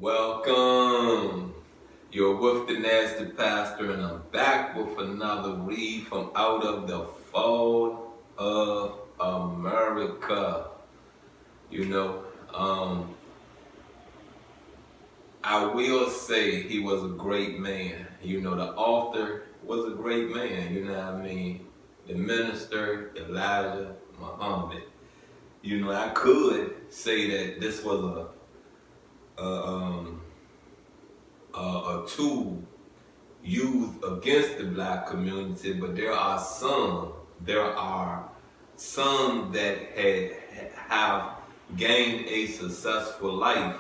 Welcome. You're with the Nasty Pastor, and I'm back with another read from out of the Fall of America. You know, I will say he was a great man. You know, the author was a great man. You know what I mean? The minister, Elijah Muhammad. You know, I could say that this was a tool used against the black community, but there are some that have gained a successful life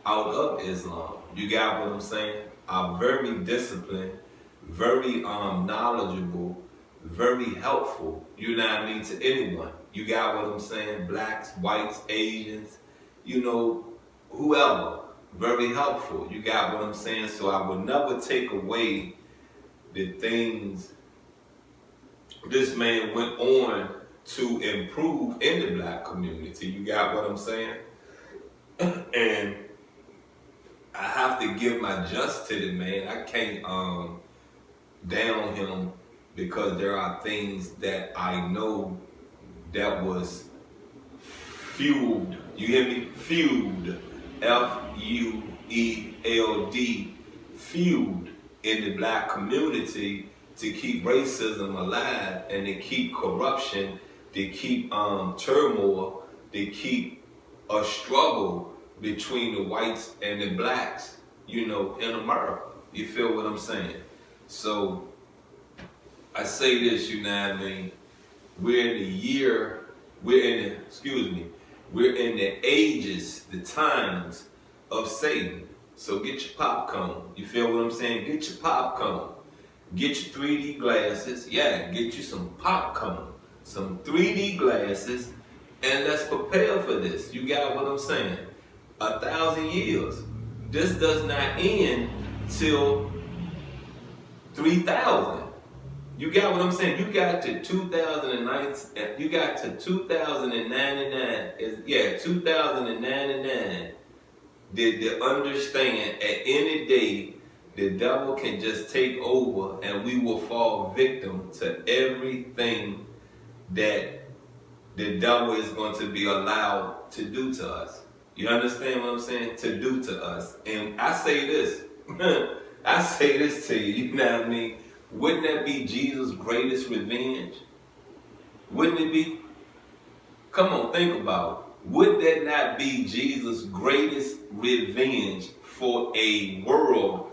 out of Islam. You got what I'm saying? Are very disciplined, very knowledgeable, very helpful. You know what I mean, to anyone. You got what I'm saying? Blacks, whites, Asians, you know, whoever. Very helpful. You got what I'm saying? So I would never take away the things this man went on to improve in the black community. You got what I'm saying? And I have to give my just to the man. I can't down him because there are things that I know that was fueled. You hear me? Fueled. F-U-E-L-D. Fueled in the black community to keep racism alive and to keep corruption, to keep turmoil, to keep a struggle between the whites and the blacks, you know, in America. You feel what I'm saying? So I say this, you know what I mean? We're in the ages, the times of Satan. So get your popcorn. You feel what I'm saying? Get your popcorn. Get your 3D glasses. Yeah, get you some popcorn, some 3D glasses, and let's prepare for this. You got what I'm saying? 1,000 years. This does not end till 3,000. You got what I'm saying? You got to 2009. You got to 2099. 2099. To understand at any day the devil can just take over and we will fall victim to everything that the devil is going to be allowed to do to us. You understand what I'm saying? To do to us. And I say this. I say this to you. You know what I mean? Wouldn't that be Jesus' greatest revenge? Wouldn't it be? Come on, think about it. Would that not be Jesus' greatest revenge for a world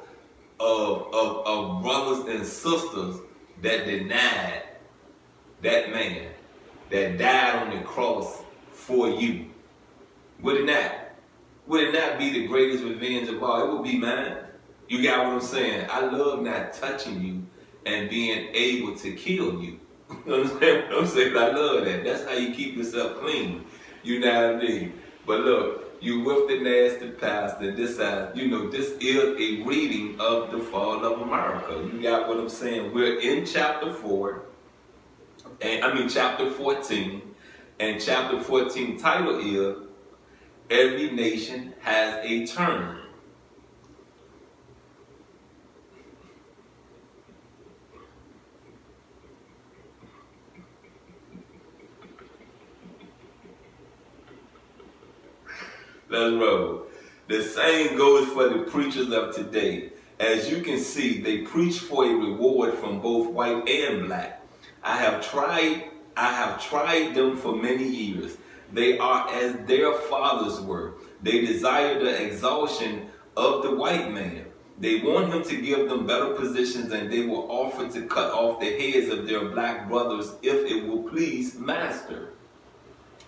of brothers and sisters that denied that man that died on the cross for you? Would it not? Would it not be the greatest revenge of all? It would be mine. You got what I'm saying? I love not touching you and being able to kill you. You understand what I'm saying? I love that. That's how you keep yourself clean. You know what I mean? But look, you with the Nasty Pastor. This is a reading of the Fall of America. You got what I'm saying? We're in chapter 14. And chapter 14 title is Every Nation Has a Turn. Let's roll. The same goes for the preachers of today. As you can see, they preach for a reward from both white and black. I have tried them for many years. They are as their fathers were. They desire the exaltation of the white man. They want him to give them better positions, and they will offer to cut off the heads of their black brothers if it will please master.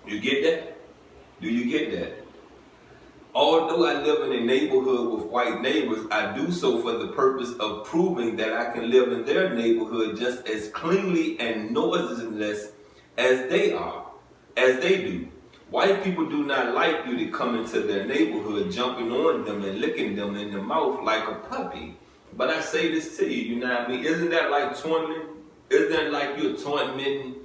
You get that? Do you get that? Although I live in a neighborhood with white neighbors, I do so for the purpose of proving that I can live in their neighborhood just as cleanly and noiseless as they do. White people do not like you to come into their neighborhood jumping on them and licking them in the mouth like a puppy. But I say this to you, you know what I mean? Isn't that like tormenting? Isn't that like you're tormenting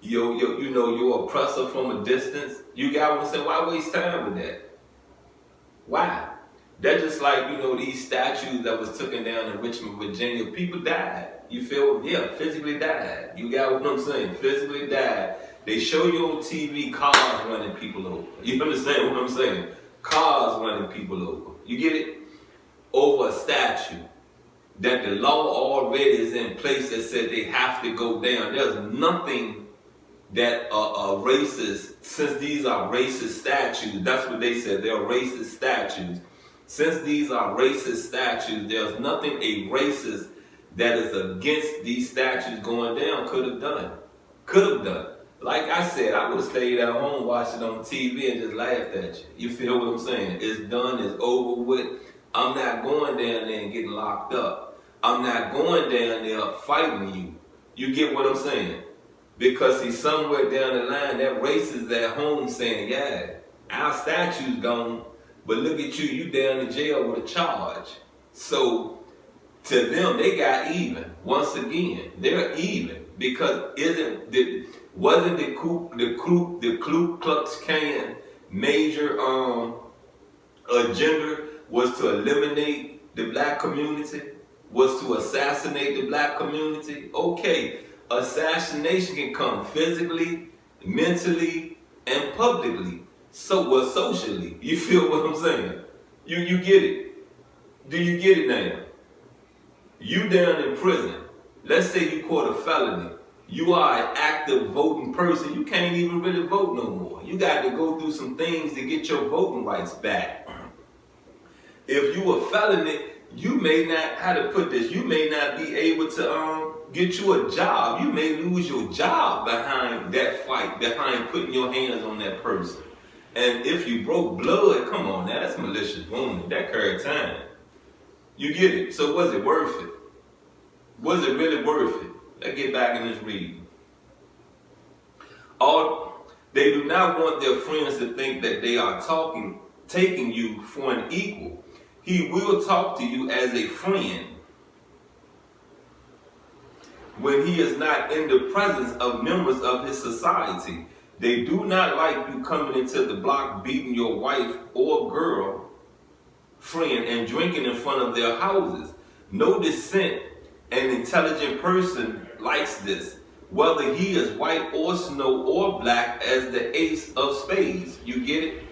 your oppressor from a distance? You got what I'm saying? Why waste time with that? Why? That's just like, these statues that was taken down in Richmond, Virginia. People died. You feel? Yeah, physically died. You got what I'm saying? Physically died. They show you on TV cars running people over. You understand what I'm saying? Cars running people over. You get it? Over a statue that the law already is in place that said they have to go down. There's nothing that racist, since these are racist statues, that's what they said, they're racist statues. Since these are racist statues, there's nothing a racist that is against these statues going down could have done. Could have done. Like I said, I would have stayed at home, watched it on TV, and just laughed at you. You feel what I'm saying? It's done, it's over with. I'm not going down there and getting locked up. I'm not going down there fighting you. You get what I'm saying? Because he's somewhere down the line, that racist at home saying, yeah, our statue's gone, but look at you, you down in jail with a charge. So to them, they got even. Once again, they're even. Because wasn't the Ku Klux Klan major agenda was to eliminate the black community? Was to assassinate the black community? Okay, assassination can come physically, mentally, and publicly. Socially. You feel what I'm saying? You get it. Do you get it now? You down in prison. Let's say you caught a felony. You are an active voting person. You can't even really vote no more. You got to go through some things to get your voting rights back. If you a felony, you may not, how to put this, you may not be able to get you a job. You may lose your job behind that fight, behind putting your hands on that person. And if you broke blood, come on now, that's malicious wounding. That carried time. You get it? So was it worth it? Was it really worth it? Let's get back in this reading. They do not want their friends to think that they are taking you for an equal. He will talk to you as a friend when he is not in the presence of members of his society. They do not like you coming into the block beating your wife or girl friend and drinking in front of their houses. No decent and intelligent person likes this, whether he is white or snow or black as the ace of spades. You get it?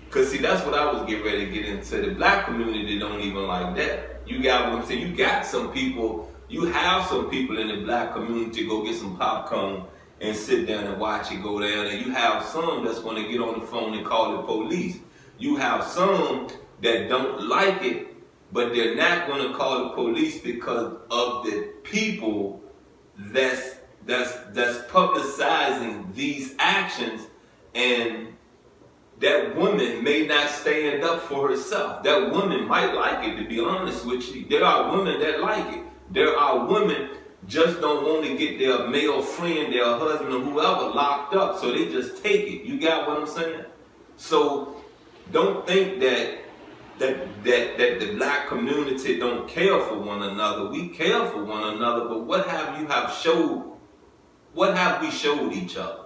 Because see, that's what I was getting ready to get into. The black community don't even like that. You got what I'm saying? You have some people in the black community go get some popcorn and sit down and watch it go down. And you have some that's going to get on the phone and call the police. You have some that don't like it, but they're not going to call the police because of the people that's publicizing these actions, and that woman may not stand up for herself. That woman might like it, to be honest with you. There are women that like it. There are women just don't want to get their male friend, their husband, or whoever locked up, so they just take it. You got what I'm saying? So don't think that the black community don't care for one another. We care for one another, but what have we showed each other?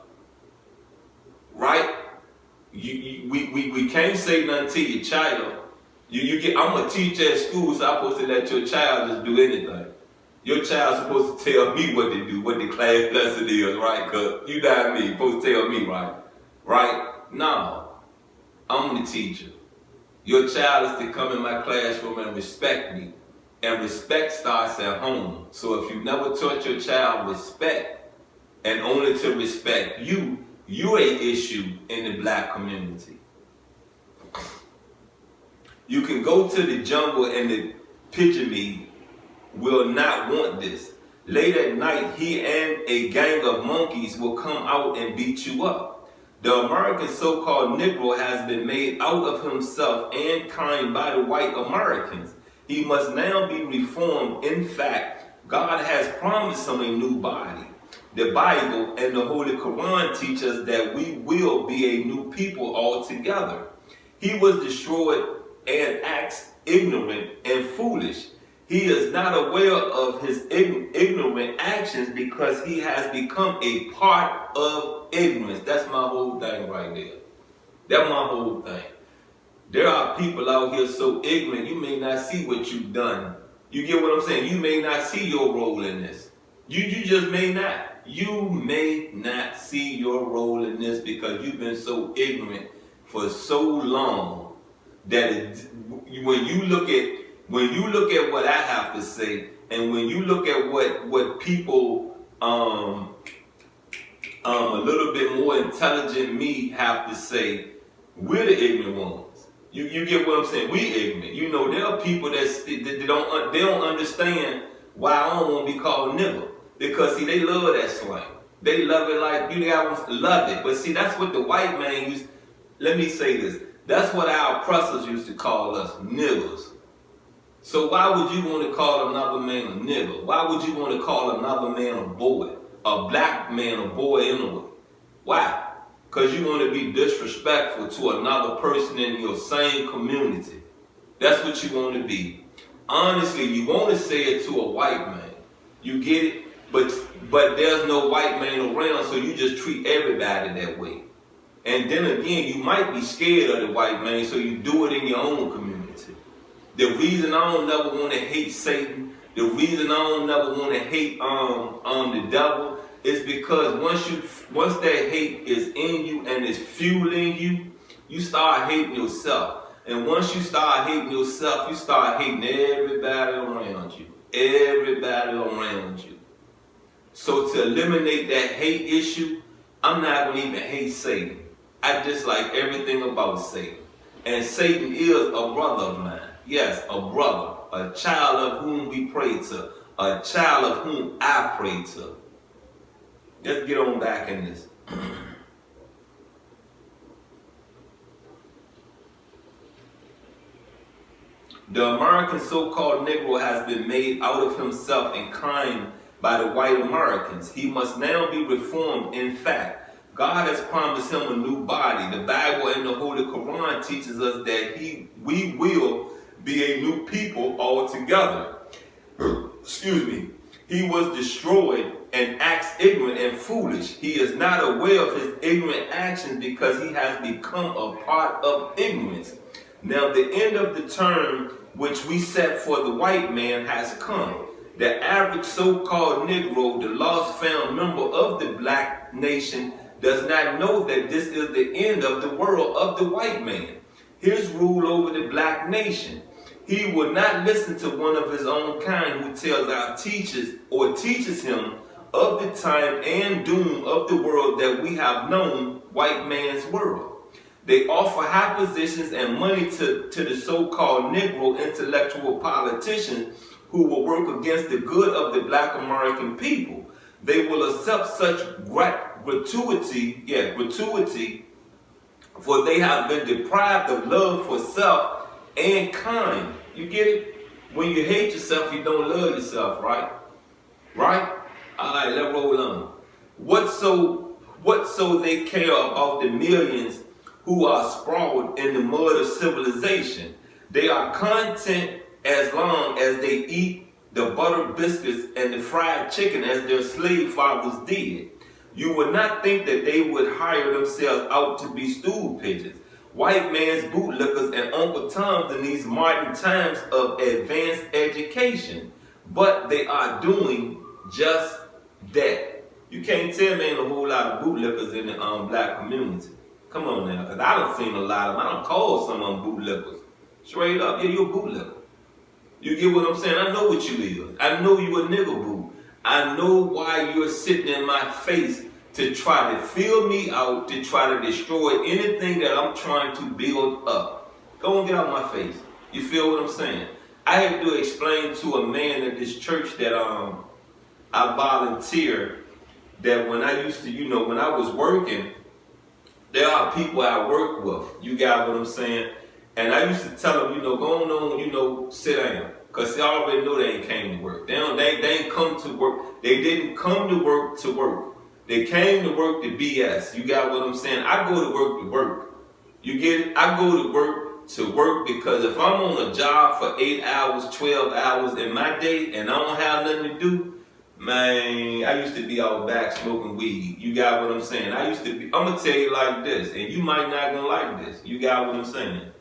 Right? We can't say nothing to your child. I'm a teacher at school, so I'm supposed to let your child just do anything. Your child's supposed to tell me what to do, what the class lesson is, right? Because you not me, you're supposed to tell me, right? Right? No, I'm the teacher. Your child is to come in my classroom and respect me. And respect starts at home. So if you never taught your child respect, and only to respect you, you're an issue in the black community. You can go to the jungle and the pygmy will not want this. Late at night, he and a gang of monkeys will come out and beat you up. The American so-called Negro has been made out of himself and kind by the white Americans. He must now be reformed. In fact, God has promised him a new body. The Bible and the Holy Quran teach us that we will be a new people altogether. He was destroyed and acts ignorant and foolish. He is not aware of his ignorant actions because he has become a part of ignorance. That's my whole thing right there. That's my whole thing. There are people out here so ignorant, you may not see what you've done. You get what I'm saying? You may not see your role in this. You just may not. You may not see your role in this because you've been so ignorant for so long that when you look at what I have to say, and when you look at what people a little bit more intelligent me have to say, we're the ignorant ones. You get what I'm saying? We ignorant. You know, there are people that don't understand why I don't want to be called nigger. Because see, they love that slang. They love it like you guys love it. But see, that's what the white man used. Let me say this. That's what our oppressors used to call us, niggers. So why would you want to call another man a nigger? Why would you want to call another man a boy? A black man a boy anyway? Why? Because you want to be disrespectful to another person in your same community. That's what you want to be. Honestly, you want to say it to a white man. You get it? But there's no white man around, so you just treat everybody that way. And then again, you might be scared of the white man, so you do it in your own community. The reason I don't never want to hate Satan, the reason I don't never want to hate the devil, is because once that hate is in you and it's fueling you, you start hating yourself. And once you start hating yourself, you start hating everybody around you. Everybody around you. So to eliminate that hate issue, I'm not going to even hate Satan. I dislike everything about Satan. And Satan is a brother of mine. Yes, a brother. A child of whom we pray to. A child of whom I pray to. Let's get on back in this. The American so-called Negro has been made out of himself and kind by the white Americans. He must now be reformed. In fact, God has promised him a new body. The Bible and the Holy Quran teaches us that we will be a new people altogether. Excuse me. He was destroyed and acts ignorant and foolish. He is not aware of his ignorant actions because he has become a part of ignorance. Now the end of the term which we set for the white man has come. The average so-called Negro, the lost found member of the black nation, does not know that this is the end of the world of the white man. His rule over the black nation. He will not listen to one of his own kind who tells our teachers or teaches him of the time and doom of the world that we have known, white man's world. They offer high positions and money to the so-called Negro intellectual politicians who will work against the good of the black American people. They will accept such gratuity, for they have been deprived of love for self and kind. You get it? When you hate yourself, you don't love yourself, right? Right? All right, let's roll on. What so they care about the millions who are sprawled in the mud of civilization? They are content as long as they eat the buttered biscuits and the fried chicken as their slave fathers did. You would not think that they would hire themselves out to be stool pigeons, white man's bootlickers, and Uncle Toms in these modern times of advanced education. But they are doing just that. You can't tell me ain't a whole lot of bootlickers in the black community. Come on now, because I done seen a lot of them. I done called some of them bootlickers. Straight up, yeah, you're a bootlicker. You get what I'm saying? I know what you is. I know you a nigga boot. I know why you're sitting in my face to try to fill me out, to try to destroy anything that I'm trying to build up. Go and get out my face. You feel what I'm saying? I had to explain to a man at this church that I volunteered, that when I used to, when I was working, there are people I work with. You got what I'm saying? And I used to tell them, go on, sit down. Because they already know they ain't came to work. They ain't come to work. They didn't come to work to work. They came to work to BS. You got what I'm saying? I go to work. You get it? I go to work because if I'm on a job for 8 hours, 12 hours in my day and I don't have nothing to do, man, I used to be out back smoking weed. You got what I'm saying? I'm going to tell you like this, and you might not going to like this. You got what I'm saying?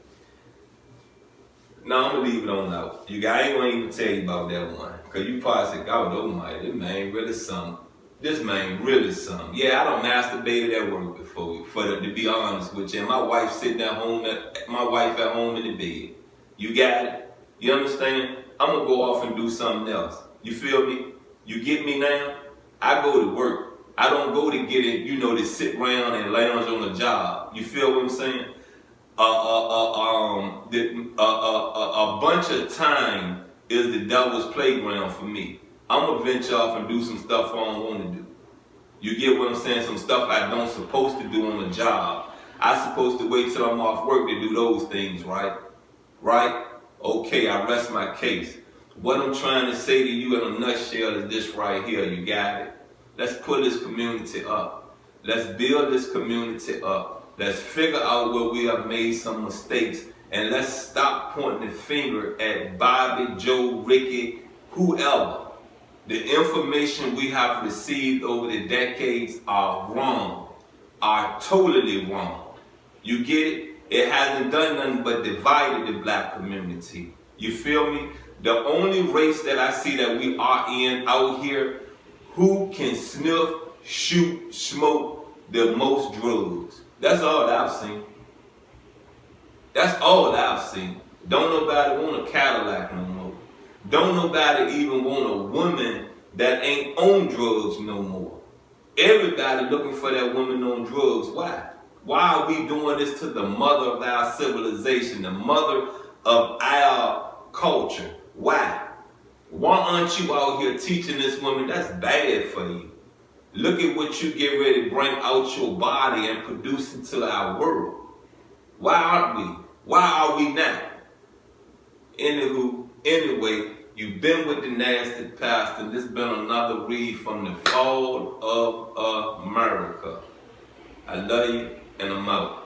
No, I'm gonna leave it on out. I ain't gonna even tell you about that one. Cause you probably say, God, oh my, this man really something. This man really something. Yeah, I done masturbated at work before, to be honest with you. And my wife sitting at home, my wife at home in the bed. You got it? You understand? I'm gonna go off and do something else. You feel me? You get me now? I go to work. I don't go to get it, to sit around and lounge on a job. You feel what I'm saying? A bunch of time is the devil's playground for me. I'm gonna venture off and do some stuff I don't want to do. You get what I'm saying? Some stuff I don't supposed to do on the job. I supposed to wait till I'm off work to do those things, right? Right? Okay, I rest my case. What I'm trying to say to you in a nutshell is this right here. You got it. Let's pull this community up. Let's build this community up. Let's figure out where we have made some mistakes, and let's stop pointing the finger at Bobby, Joe, Ricky, whoever. The information we have received over the decades are wrong, are totally wrong. You get it? It hasn't done nothing but divided the black community. You feel me? The only race that I see that we are in out here who can sniff, shoot, smoke the most drugs. That's all that I've seen. That's all that I've seen. Don't nobody want a Cadillac no more. Don't nobody even want a woman that ain't on drugs no more. Everybody looking for that woman on drugs. Why? Why are we doing this to the mother of our civilization, the mother of our culture? Why? Why aren't you out here teaching this woman that's bad for you? Look at what you get ready to bring out your body and produce into our world. Why aren't we? Why are we not? Anyway, you've been with the nasty pastor. This has been another read from the Fall of America. I love you, and I'm out.